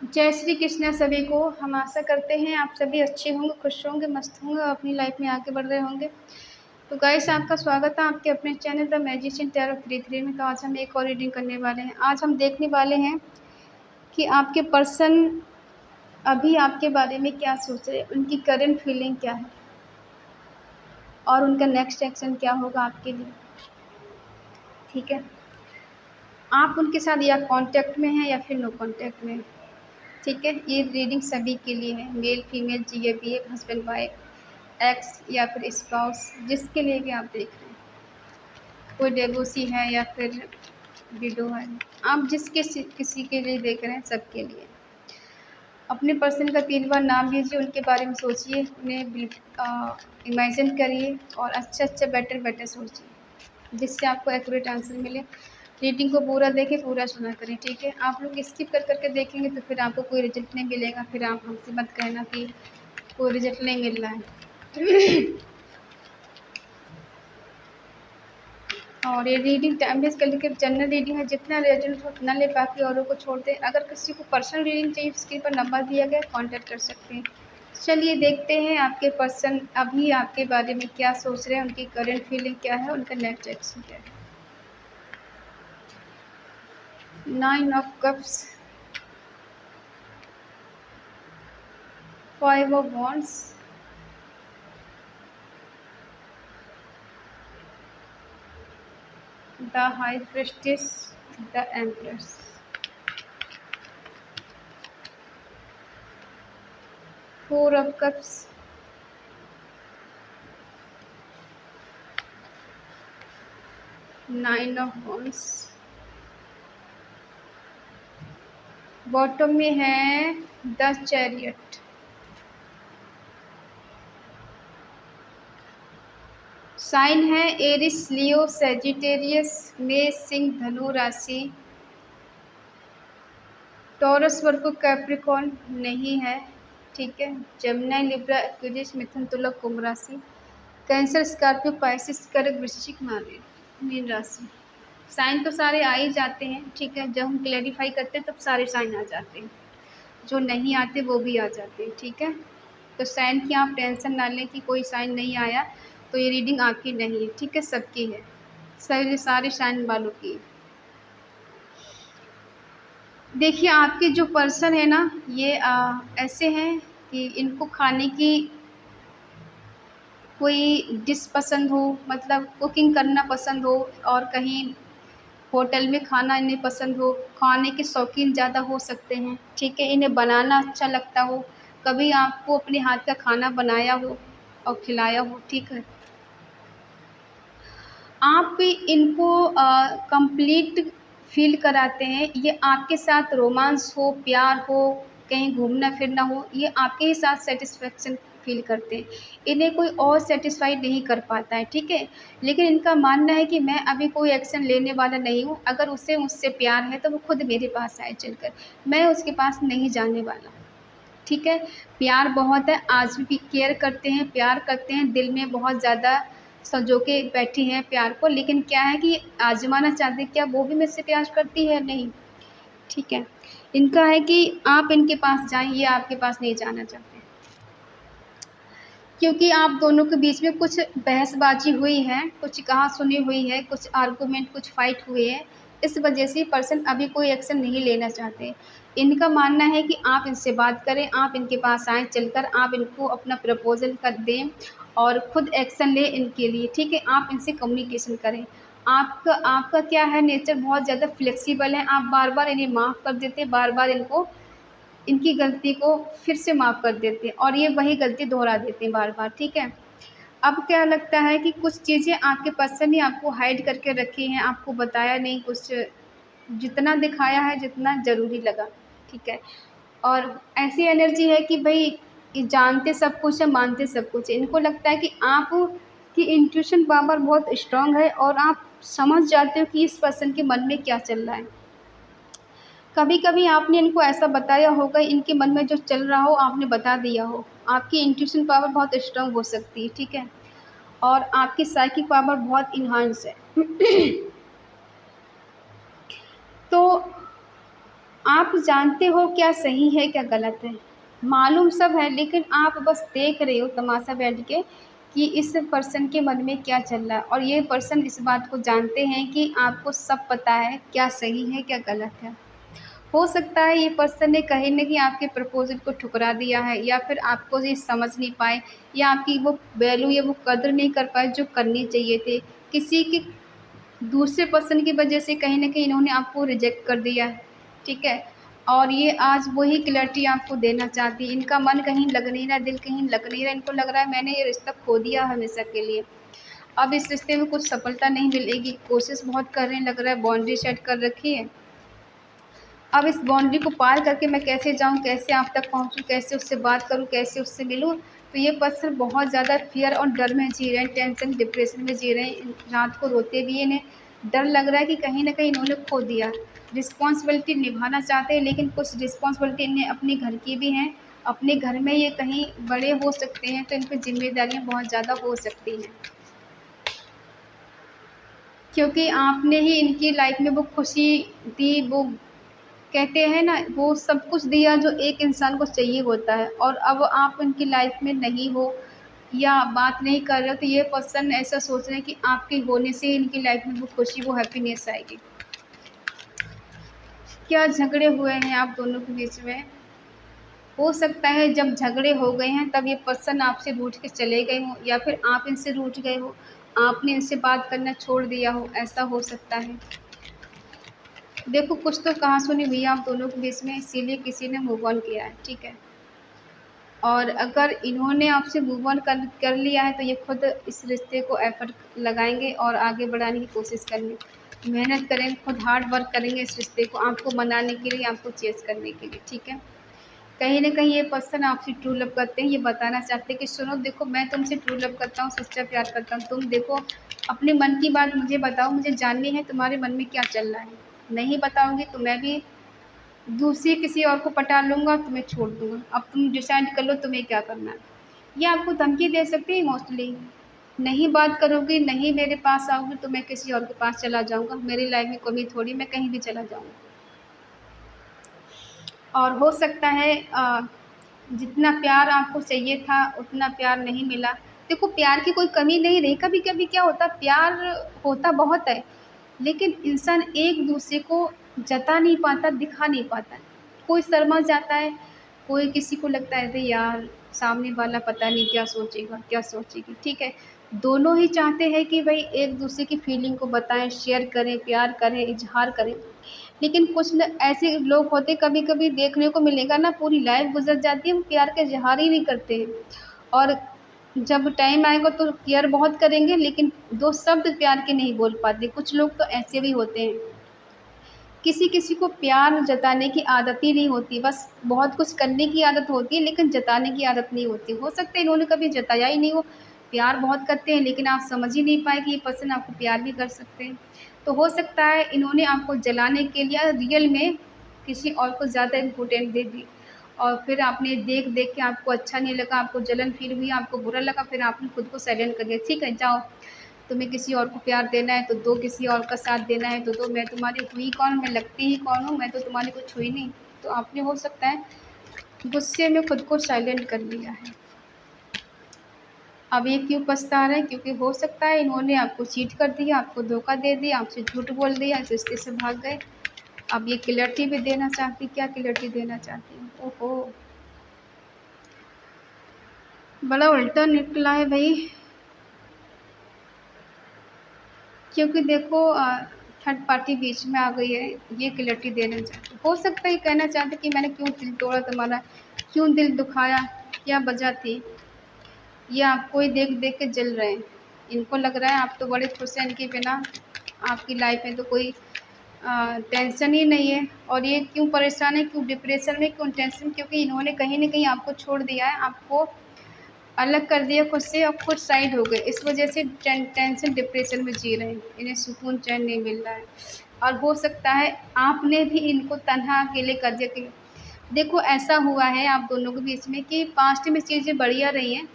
जय श्री कृष्ण सभी को। हम आशा करते हैं आप सभी अच्छे होंगे, खुश होंगे, मस्त होंगे और अपनी लाइफ में आगे बढ़ रहे होंगे। तो गाइस, आपका स्वागत है आपके अपने चैनल द मैजिशियन टैरो 33 में। तो आज हम एक और रीडिंग करने वाले हैं। आज हम देखने वाले हैं कि आपके पर्सन अभी आपके बारे में क्या सोच रहे हैं, उनकी करंट फीलिंग क्या है और उनका नेक्स्ट एक्शन क्या होगा आपके लिए। ठीक है, आप उनके साथ या कांटेक्ट में हैं या फिर नो कांटेक्ट में। ठीक है, ये रीडिंग सभी के लिए है, male female, GA BA, husband wife, x या फिर स्पाउस, जिसके लिए भी आप देख रहे हैं। कोई डिवोर्सी है या फिर विडो है, आप किसी के लिए देख रहे हैं, सबके लिए। अपने पर्सन का 3 बार नाम लीजिए, उनके बारे में सोचिए, उन्हें इमेजिन करिए और अच्छा बेटर सोचिए, जिससे आपको एक्यूरेट आंसर मिले। रीडिंग को पूरा देखें, पूरा सुना करें। ठीक है, आप लोग स्किप करके देखेंगे तो फिर आपको कोई रिजल्ट नहीं मिलेगा, फिर आप हमसे मत कहना कि कोई रिजल्ट नहीं मिल रहा है। और ये रीडिंग टाइम वेस्ट कर लेकर जनरल रीडिंग है, जितना रिजल्ट हो उतना ले, बाकी औरों को छोड़ दें। अगर किसी को पर्सनल रीडिंग चाहिए, स्क्रीन पर नंबर दिया गया, कांटेक्ट कर सकते हैं। चलिए देखते हैं आपके पर्सन अभी आपके बारे में क्या सोच रहे हैं, उनकी करंट फीलिंग क्या है, उनका नेक्स्ट एक्शन क्या है। 9 of cups, 5 of wands, the high priestess, the empress, 4 of cups, 9 of wands, bottom में है द चैरियट। साइन है एरिस, लियो, सेजिटेरियस, मेष, सिंह, धनु राशि, टॉरस, वर्गो, कैप्रिकॉर्न नहीं है। ठीक है, जेमिनी, लिब्रा, एक्वेरियस, मिथुन, तुला, कुंभ राशि, कैंसर, स्कॉर्पियो, पाइसिस, कर्क, वृश्चिक, मीन राशि। साइन तो सारे आ ही जाते हैं। ठीक है, जब हम क्लैरिफाई करते हैं तब सारे साइन आ जाते हैं, जो नहीं आते वो भी आ जाते हैं। ठीक है, तो साइन की आप टेंशन ना लें कि कोई साइन नहीं आया तो ये रीडिंग आपकी नहीं है। ठीक है, सबकी है, सारे साइन वालों की। देखिए, आपके जो पर्सन है ना, ये ऐसे हैं कि इनको खाने की कोई डिश पसंद हो, मतलब कुकिंग करना पसंद हो, और कहीं होटल में खाना इन्हें पसंद हो, खाने के शौकीन ज़्यादा हो सकते हैं। ठीक है, इन्हें बनाना अच्छा लगता हो, कभी आपको अपने हाथ का खाना बनाया हो और खिलाया हो। ठीक है, आप भी इनको कंप्लीट फील कराते हैं। ये आपके साथ रोमांस हो, प्यार हो, कहीं घूमना फिरना हो, ये आपके ही साथ सेटिस्फेक्शन फील करते हैं। इन्हें कोई और सेटिस्फाई नहीं कर पाता है। ठीक है, लेकिन इनका मानना है कि मैं अभी कोई एक्शन लेने वाला नहीं हूँ। अगर उसे मुझसे प्यार है तो वो खुद मेरे पास आए चलकर, मैं उसके पास नहीं जाने वाला। ठीक है, प्यार बहुत है, आज भी केयर करते हैं, प्यार करते हैं, दिल में बहुत ज़्यादा सँजो के बैठी हैं प्यार को। लेकिन क्या है कि आज़माना चाहते हैं, क्या वो भी मुझसे प्यार करती है? नहीं। ठीक है, इनका है कि आप इनके पास जाएँ, ये आपके पास नहीं जाना चाहते, क्योंकि आप दोनों के बीच में कुछ बहसबाजी हुई है, कुछ कहा-सुनी हुई है, कुछ आर्गुमेंट, कुछ फाइट हुए हैं। इस वजह से पर्सन अभी कोई एक्शन नहीं लेना चाहते। इनका मानना है कि आप इनसे बात करें, आप इनके पास आएँ चलकर, आप इनको अपना प्रपोज़ल कर दें और खुद एक्शन लें इनके लिए। ठीक है, आप इनसे कम्युनिकेशन करें। आपका आपका क्या है, नेचर बहुत ज़्यादा फ्लेक्सिबल है, आप बार-बार इन्हें माफ़ कर देते हैं, बार-बार इनको इनकी गलती को फिर से माफ़ कर देते हैं और ये वही गलती दोहरा देते हैं बार-बार। ठीक है, अब क्या लगता है कि कुछ चीज़ें आपके पर्सन ने आपको हाइड करके रखी हैं, आपको बताया नहीं कुछ, जितना दिखाया है जितना ज़रूरी लगा। ठीक है, और ऐसी एनर्जी है कि भई ये जानते सब कुछ है, मानते सब कुछ है। इनको लगता है कि आप की इंट्यूशन पावर बहुत स्ट्रॉन्ग है और आप समझ जाते हो कि इस पर्सन के मन में क्या चल रहा है। कभी कभी आपने इनको ऐसा बताया होगा, इनके मन में जो चल रहा हो आपने बता दिया हो। आपकी इंट्यूशन पावर बहुत स्ट्रांग हो सकती है। ठीक है, और आपकी साइकिक पावर बहुत इन्हांस है। तो आप जानते हो क्या सही है क्या गलत है, मालूम सब है, लेकिन आप बस देख रहे हो तमाशा बैठ के कि इस पर्सन के मन में क्या चल रहा है, और ये पर्सन इस बात को जानते हैं कि आपको सब पता है क्या सही है क्या गलत है। हो सकता है ये पर्सन ने कहीं न कहीं आपके प्रपोज़ल को ठुकरा दिया है, या फिर आपको ये समझ नहीं पाए, या आपकी वो वैल्यू या वो कदर नहीं कर पाए जो करनी चाहिए थी। किसी के दूसरे पर्सन की वजह से कहीं न कहीं इन्होंने आपको रिजेक्ट कर दिया है, ठीक है? और ये आज वही क्लैरिटी आपको देना चाहती है। इनका मन कहीं लग नहीं रहा, दिल कहीं लग नहीं रहा, इनको लग रहा है मैंने ये रिश्ता खो दिया हमेशा के लिए। अब इस रिश्ते में कुछ सफलता नहीं मिलेगी, कोशिश बहुत कर रहे हैं, लग रहा है बाउंड्री सेट कर रखी है। अब इस बाउंड्री को पार करके मैं कैसे जाऊँ, कैसे आप तक पहुँचूँ, कैसे उससे बात करूँ, कैसे उससे मिलूँ? तो ये पर्सन बहुत ज़्यादा फ़ियर और डर में जी रहे हैं, टेंशन, डिप्रेशन में जी रहे हैं। रात को रोते भी हैं, इन्हें डर लग रहा है कि कहीं न कहीं इन्होंने खो दिया। रिस्पॉन्सिबिलिटी निभाना चाहते हैं, लेकिन कुछ रिस्पॉन्सिबिलिटी इन्हें अपने घर की भी हैं। अपने घर में ये कहीं बड़े हो सकते हैं, तो इन पे ज़िम्मेदारियाँ बहुत ज़्यादा हो सकती हैं। क्योंकि आपने ही इनकी लाइफ़ में वो खुशी दी, वो कहते हैं ना, वो सब कुछ दिया जो एक इंसान को चाहिए होता है, और अब आप उनकी लाइफ में नहीं हो या बात नहीं कर रहे हो, तो ये पर्सन ऐसा सोच रहे हैं कि आपके होने से ही इनकी लाइफ में वो खुशी, वो हैप्पीनेस आएगी। क्या झगड़े हुए हैं आप दोनों के बीच में? हो सकता है जब झगड़े हो गए हैं तब ये पर्सन आपसे रूठ के चले गए हों, या फिर आप इनसे रूठ गए हो, आपने इनसे बात करना छोड़ दिया हो, ऐसा हो सकता है। देखो, कुछ तो कहा-सुनी हुई है आप दोनों के बीच में, इसीलिए किसी ने मूव ऑन किया है, ठीक है? और अगर इन्होंने आपसे मूव ऑन कर लिया है, तो ये खुद इस रिश्ते को एफ़र्ट लगाएँगे और आगे बढ़ाने की कोशिश करेंगे। मेहनत करेंगे, खुद हार्ड वर्क करेंगे इस रिश्ते को आपको मनाने के लिए, आपको चेज़ करने के लिए, ठीक है? कहीं न कहीं ये पर्सन आपसे ट्रू लव करते हैं, ये बताना चाहते हैं कि सुनो, देखो, मैं तुमसे ट्रू लव करता हूँ, सच्चा प्यार करता हूँ। तुम देखो, अपने मन की बात मुझे बताओ, मुझे जाननी है तुम्हारे मन में क्या चल रहा है। नहीं बताओगे तो मैं भी दूसरी किसी और को पटा लूँगा, तुम्हें छोड़ दूँगा। अब तुम डिसाइड कर लो तुम्हें क्या करना है। ये आपको धमकी दे सकते हैं इमोशनली। नहीं बात करोगी, नहीं मेरे पास आओगी, तो मैं किसी और के पास चला जाऊँगा। मेरी लाइफ़ में कमी थोड़ी, मैं कहीं भी चला जाऊँगा। और हो सकता है जितना प्यार आपको चाहिए था उतना प्यार नहीं मिला। देखो, प्यार की कोई कमी नहीं रही, कभी-कभी क्या होता है, प्यार होता बहुत है, लेकिन इंसान एक-दूसरे को जता नहीं पाता, दिखा नहीं पाता। कोई शर्मा जाता है, कोई किसी को लगता है अरे यार! सामने वाला पता नहीं क्या सोचेगा, क्या सोचेगी, ठीक है? दोनों ही चाहते हैं कि भई एक-दूसरे की फीलिंग को बताएँ, शेयर करें, प्यार करें, इज़हार करें। लेकिन कुछ न ऐसे लोग होते, कभी-कभी देखने को मिलेगा ना, पूरी लाइफ़ गुज़र जाती है, वो प्यार का इज़हार ही नहीं करते हैं। और जब टाइम आएगा तो केयर बहुत करेंगे, लेकिन 2 शब्द प्यार के नहीं बोल पाते। कुछ लोग तो ऐसे भी होते हैं। किसी-किसी को प्यार जताने की आदत ही नहीं होती, बस बहुत कुछ करने की आदत होती है, लेकिन जताने की आदत नहीं होती। हो सकता है इन्होंने कभी जताया ही नहीं हो, प्यार बहुत करते हैं, लेकिन आप समझ ही नहीं पाए कि ये पर्सन आपको प्यार भी कर सकते हैं। तो हो सकता है इन्होंने आपको जलाने के लिए रियल में किसी और को ज़्यादा इम्पोर्टेंट दे दी, और फिर आपने देख-देख के आपको अच्छा नहीं लगा, आपको जलन फ़ील हुई, आपको बुरा लगा, फिर आपने खुद को साइलेंट कर दिया। ठीक है, जाओ, तुम्हें किसी और को प्यार देना है तो दो, किसी और का साथ देना है तो दो, मैं तुम्हारी हुई कौन, मैं लगती ही कौन हूँ, मैं तो तुम्हारी कुछ हुई नहीं। तो आपने हो सकता है गुस्से में खुद को साइलेंट कर लिया है। अब ये क्यों पछता रहे हैं? क्योंकि हो सकता है इन्होंने आपको चीट कर दिया, आपको धोखा दे दिया, आपसे झूठ बोल दिया, इस रिश्ते से भाग गए। अब ये क्लैरिटी भी देना चाहती, क्या क्लैरिटी देना चाहती हैं? ओहो! बड़ा उल्टा निकला है भई। क्योंकि देखो, थर्ड पार्टी बीच में आ गई है, ये क्लैरिटी देना चाहती। हो सकता है ये कहना चाहते कि मैंने क्यों दिल तोड़ा तुम्हारा, क्यों दिल दुखाया, क्या वजह थी? ये आपको ही देख-देख के जल रहे हैं। इनको लग रहा है आप तो बड़े खुश हैं इनके बिना, आपकी लाइफ़ में तो कोई टेंशन ही नहीं है, और ये क्यों परेशान है, क्यों डिप्रेशन में, क्यों टेंशन? क्योंकि इन्होंने कहीं न कहीं आपको छोड़ दिया है, आपको अलग कर दिया खुद से, और खुद साइड हो गए। इस वजह से टेंशन, डिप्रेशन में जी रहे हैं। इन्हें सुकून, चैन नहीं मिल रहा है, और हो सकता है आपने भी इनको तन्हा अकेले कर दिया कि देखो, ऐसा हुआ है आप दोनों के बीच में कि पास्ट में चीज़ें बढ़िया रही हैं,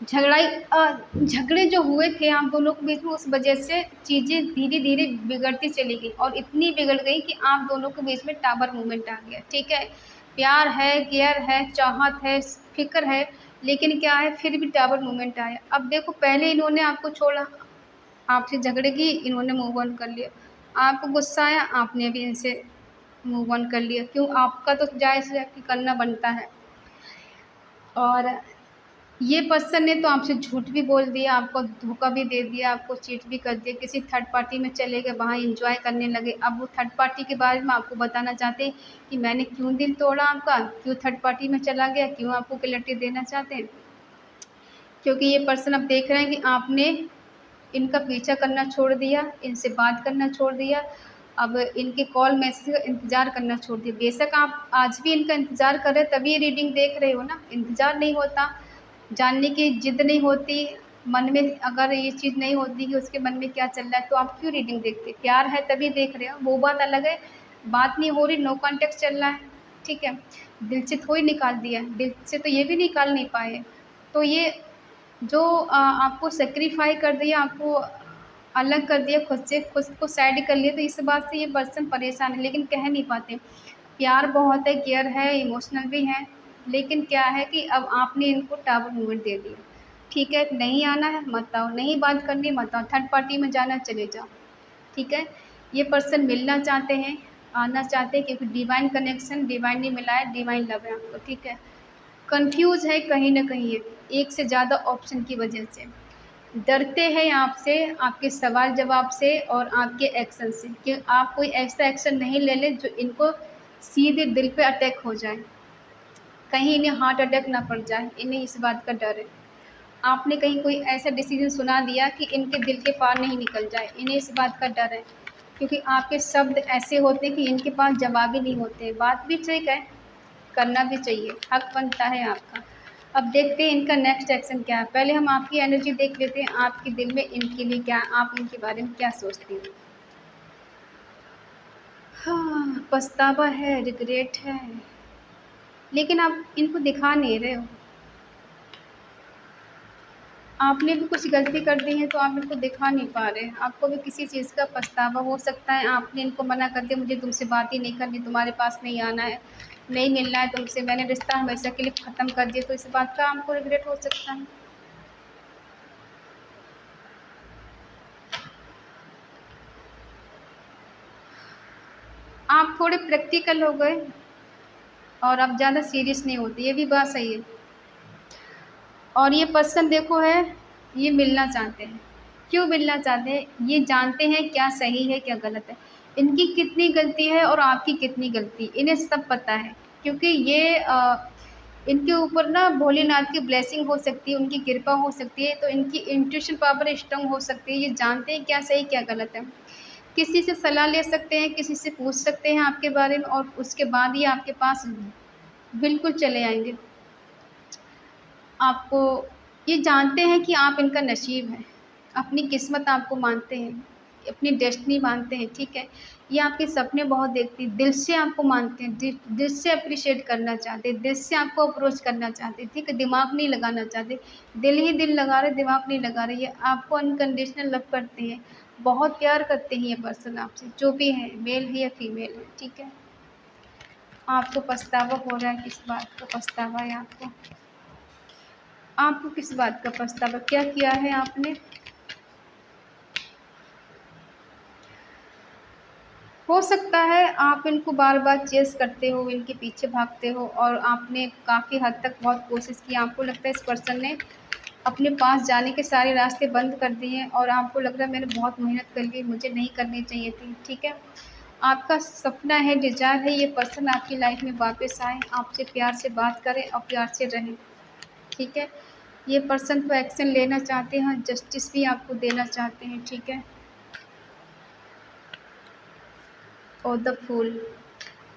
झगड़े जो हुए थे आप दोनों के बीच में, उस वजह से चीज़ें धीरे धीरे बिगड़ती चली गई और इतनी बिगड़ गई कि आप दोनों के बीच में टावर मूवमेंट आ गया। ठीक है, प्यार है, केयर है, चाहत है, फिक्र है, लेकिन क्या है, फिर भी टावर मूवमेंट आया। अब देखो, पहले इन्होंने आपको छोड़ा, आपसे झगड़े की, इन्होंने मूव ऑन कर लिया। आपको गुस्सा आया, आपने भी इनसे मूव ऑन कर लिया। क्यों? आपका तो जायज़ है कि करना बनता है। और ये पर्सन ने तो आपसे झूठ भी बोल दिया, आपको धोखा भी दे दिया, आपको चीट भी कर दिया, किसी थर्ड पार्टी में चले गए, वहाँ एंजॉय करने लगे। अब वो थर्ड पार्टी के बारे में आपको बताना चाहते हैं कि मैंने क्यों दिल तोड़ा आपका, क्यों थर्ड पार्टी में चला गया, क्यों आपको क्लैरिटी देना चाहते हैं। क्योंकि ये पर्सन अब देख रहे हैं कि आपने इनका पीछा करना छोड़ दिया, इनसे बात करना छोड़ दिया, अब इनके कॉल मैसेज का इंतज़ार करना छोड़ दिया। बेशक आप आज भी इनका इंतज़ार कर रहे हैं, तभी ये रीडिंग देख रहे हो ना। इंतज़ार नहीं होता, जानने की ज़िद नहीं होती, मन में अगर ये चीज़ नहीं होती कि उसके मन में क्या चल रहा है, तो आप क्यों रीडिंग देखते? प्यार है तभी देख रहे हो, वो बात अलग है। बात नहीं हो रही, नो कॉन्टैक्ट चल रहा है, ठीक है, दिल से थोड़ी निकाल दिया, दिल से तो ये भी निकाल नहीं पाए। तो ये जो आपको सैक्रिफाई कर दिया, आपको अलग कर दिया खुद से, खुद को साइड कर लिया, तो इस बात से ये पर्सन परेशान है, लेकिन कह नहीं पाते। प्यार बहुत है, केयर है, इमोशनल भी है, लेकिन क्या है कि अब आपने इनको टावर मूवमेंट दे दिया। ठीक है, नहीं आना है मत आओ, नहीं बात करनी मत आओ, थर्ड पार्टी में जाना चले जाओ। ठीक है, ये पर्सन मिलना चाहते हैं, आना चाहते हैं, क्योंकि डिवाइन कनेक्शन, डिवाइन नहीं मिला है, डिवाइन लव है आपको। ठीक है, कंफ्यूज है कहीं ना कहीं, ये एक से ज़्यादा ऑप्शन की वजह से डरते हैं आपसे, आपके सवाल जवाब से और आपके एक्शन से, कि आप कोई ऐसा एक्शन नहीं ले लें जो इनको सीधे दिल पे अटैक हो जाए, कहीं इन्हें हार्ट अटैक ना पड़ जाए, इन्हें इस बात का डर है। आपने कहीं कोई ऐसा डिसीजन सुना दिया कि इनके दिल के पार नहीं निकल जाए, इन्हें इस बात का डर है, क्योंकि आपके शब्द ऐसे होते हैं कि इनके पास जवाब ही नहीं होते। बात भी ठीक है, करना भी चाहिए, हक बनता है आपका। अब देखते हैं इनका नेक्स्ट एक्शन क्या है। पहले हम आपकी एनर्जी देख लेते हैं, आपके दिल में इनके लिए क्या, आप इनके बारे में क्या सोचती हो। हाँ, पछतावा है, रिग्रेट है, लेकिन आप इनको दिखा नहीं रहे हो। आपने भी कुछ गलती कर दी है तो आप इनको दिखा नहीं पा रहे। आपको भी किसी चीज़ का पछतावा हो सकता है, आपने इनको मना कर दिया, मुझे तुमसे बात ही नहीं करनी, तुम्हारे पास नहीं आना है, नहीं मिलना है तुमसे, मैंने रिश्ता हमेशा के लिए ख़त्म कर दिया, तो इस बात का आपको रिग्रेट हो सकता है। आप थोड़े प्रैक्टिकल हो गए और अब ज़्यादा सीरियस नहीं होती, ये भी बात सही है। और ये पर्सन देखो है, ये मिलना चाहते हैं। क्यों मिलना चाहते हैं? ये जानते हैं क्या सही है क्या गलत है, इनकी कितनी गलती है और आपकी कितनी गलती, इन्हें सब पता है। क्योंकि ये इनके ऊपर ना भोलेनाथ की ब्लेसिंग हो सकती है, उनकी कृपा हो सकती है, तो इनकी इंट्यूशन पावर स्ट्रांग हो सकती है। ये जानते हैं क्या सही क्या गलत है। किसी से सलाह ले सकते हैं, किसी से पूछ सकते हैं आपके बारे में, और उसके बाद ही आपके पास बिल्कुल चले आएंगे। आपको ये जानते हैं कि आप इनका नसीब है, अपनी किस्मत आपको मानते हैं, अपनी डेस्टिनी मानते हैं। ठीक है, ये आपके सपने बहुत देखती हैं, दिल से आपको मानते हैं, दिल से अप्रिशिएट करना चाहते हैं, दिल से आपको अप्रोच करना चाहते हैं। ठीक है, दिमाग नहीं लगाना चाहते, दिल ही दिल लगा रहे, दिमाग नहीं लगा रहे। ये आपको अनकंडीशनल लव करते हैं, बहुत प्यार करते हैं ये पर्सन आपसे, जो भी है, मेल है या फीमेल है। ठीक है, आपको पछतावा हो रहा है, किस बात का पछतावा है आपको? आपको किस बात का पछतावा, क्या किया है आपने? हो सकता है आप इनको बार बार चेस करते हो, इनके पीछे भागते हो, और आपने काफ़ी हद तक बहुत कोशिश की। आपको लगता है इस पर्सन ने अपने पास जाने के सारे रास्ते बंद कर दिए हैं, और आपको लग रहा है मैंने बहुत मेहनत कर ली, मुझे नहीं करनी चाहिए थी। ठीक है, आपका सपना है, डिज़ायर है, ये पर्सन आपकी लाइफ में वापस आए, आपसे प्यार से बात करें और प्यार से रहें। ठीक है, ये पर्सन तो एक्शन लेना चाहते हैं, जस्टिस भी आपको देना चाहते हैं। ठीक है, और द फूल।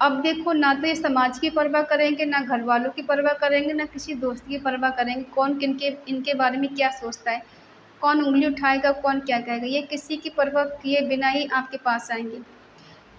अब देखो, ना तो ये समाज की परवाह करेंगे, ना घर वालों की परवाह करेंगे, ना किसी दोस्त की परवाह करेंगे, कौन किनके इनके बारे में क्या सोचता है, कौन उंगली उठाएगा, कौन क्या कहेगा, ये किसी की परवाह किए बिना ही आपके पास आएंगे।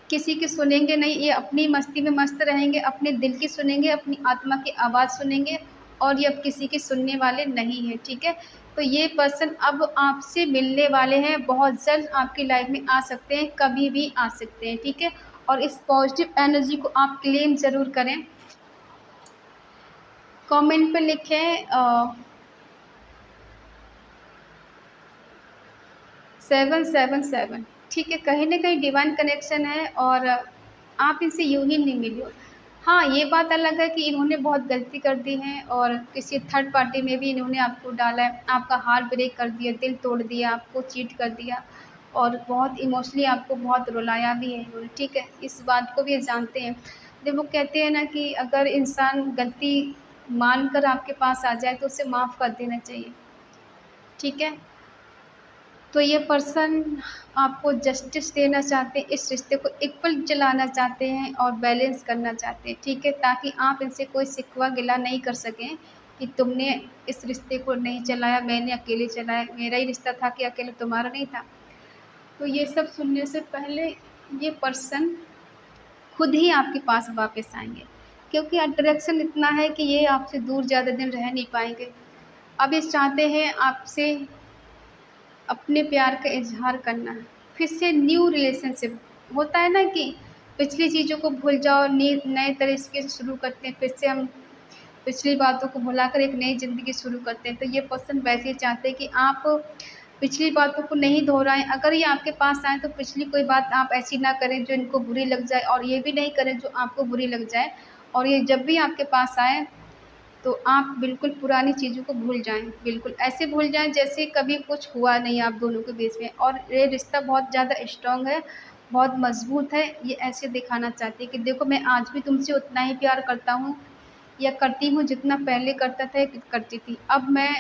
किसी की सुनेंगे नहीं, ये अपनी मस्ती में मस्त रहेंगे, अपने दिल की सुनेंगे, अपनी आत्मा की आवाज़ सुनेंगे, और ये अब किसी के सुनने वाले नहीं हैं, ठीक है। तो ये पर्सन अब आपसे मिलने वाले हैं, बहुत जल्द आपकी लाइफ में आ सकते हैं, कभी भी आ सकते हैं, ठीक है। और इस पॉजिटिव एनर्जी को आप क्लेम ज़रूर करें। कमेंट पे लिखें 777, ठीक है। कहीं ना कहीं डिवाइन कनेक्शन है और आप इनसे यूं ही नहीं मिले हो। हाँ, ये बात अलग है कि इन्होंने बहुत गलती कर दी है और किसी थर्ड पार्टी में भी इन्होंने आपको डाला है, आपका हार्ट ब्रेक कर दिया, दिल तोड़ दिया, आपको चीट कर दिया और बहुत इमोशनली आपको बहुत रुलाया भी है इन्होंने, ठीक है। इस बात को भी ये जानते हैं। जब वो कहते हैं ना कि अगर इंसान गलती मानकर आपके पास आ जाए तो उसे माफ़ कर देना चाहिए, ठीक है। तो ये पर्सन आपको जस्टिस देना चाहते हैं, इस रिश्ते को इक्वल चलाना चाहते हैं और बैलेंस करना चाहते हैं, ठीक है। ताकि आप इनसे कोई शिकवा गिला नहीं कर सकें कि तुमने इस रिश्ते को नहीं चलाया, मैंने अकेले चलाया, मेरा ही रिश्ता था कि अकेले तुम्हारा नहीं था। तो ये सब सुनने से पहले ये पर्सन खुद ही आपके पास वापस आएंगे, क्योंकि अट्रैक्शन इतना है कि ये आपसे दूर ज़्यादा दिन रह नहीं पाएंगे। अब ये चाहते हैं आपसे अपने प्यार का इज़हार करना है, फिर से न्यू रिलेशनशिप। होता है ना कि पिछली चीज़ों को भूल जाओ, नए तरीके से शुरू करते हैं, फिर से हम पिछली बातों को भुलाकर एक नई ज़िंदगी शुरू करते हैं। तो ये पर्सन वैसे ही चाहते हैं कि आप पिछली बातों को नहीं दोहराएं। अगर ये आपके पास आए तो पिछली कोई बात आप ऐसी ना करें जो इनको बुरी लग जाए, और ये भी नहीं करें जो आपको बुरी लग जाए। और ये जब भी आपके पास आए तो आप बिल्कुल पुरानी चीज़ों को भूल जाएँ, बिल्कुल ऐसे भूल जाएँ जैसे कभी कुछ हुआ नहीं आप दोनों के बीच में। और ये रिश्ता बहुत ज़्यादा स्ट्रॉन्ग है, बहुत मज़बूत है। ये ऐसे दिखाना चाहती है कि देखो, मैं आज भी तुमसे उतना ही प्यार करता हूँ या करती हूँ जितना पहले करता था या करती थी। अब मैं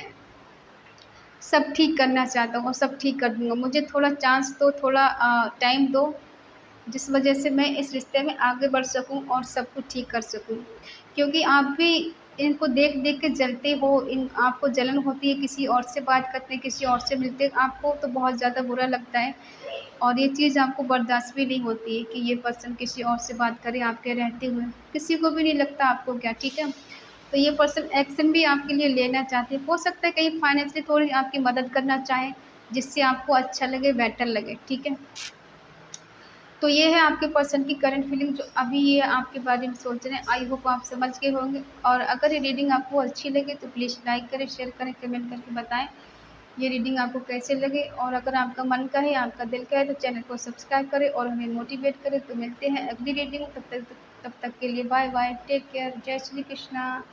सब ठीक करना चाहता हूँ और सब ठीक कर दूँगा। मुझे थोड़ा चांस दो, थोड़ा टाइम दो, जिस वजह से मैं इस रिश्ते में आगे बढ़ सकूं और सब कुछ ठीक कर सकूं। क्योंकि आप भी इनको देख देख के जलते हो, इन आपको जलन होती है, किसी और से बात करते हैं, किसी और से मिलते हैं, आपको तो बहुत ज़्यादा बुरा लगता है और ये चीज़ आपको बर्दाश्त भी नहीं होती है कि ये पर्सन किसी और से बात करे आपके रहते हुए। किसी को भी नहीं लगता, आपको क्या, ठीक है। तो ये पर्सन एक्शन भी आपके लिए लेना चाहते हैं। हो सकता है कहीं फाइनेंशियली थोड़ी आपकी मदद करना चाहें, जिससे आपको अच्छा लगे, बेटर लगे, ठीक है। तो ये है आपके पर्सन की करंट फीलिंग, जो अभी ये आपके बारे में सोच रहे हैं। आई होप आप समझ गए होंगे। और अगर ये रीडिंग आपको अच्छी लगे तो प्लीज़ लाइक करें, शेयर करें, कमेंट करके बताएं ये रीडिंग आपको कैसे लगे। और अगर आपका मन का है, आपका दिल का है, तो चैनल को सब्सक्राइब करें और हमें मोटिवेट करें। तो मिलते हैं अगली रीडिंग, तब तक के लिए बाय बाय, टेक केयर, जय श्री कृष्णा।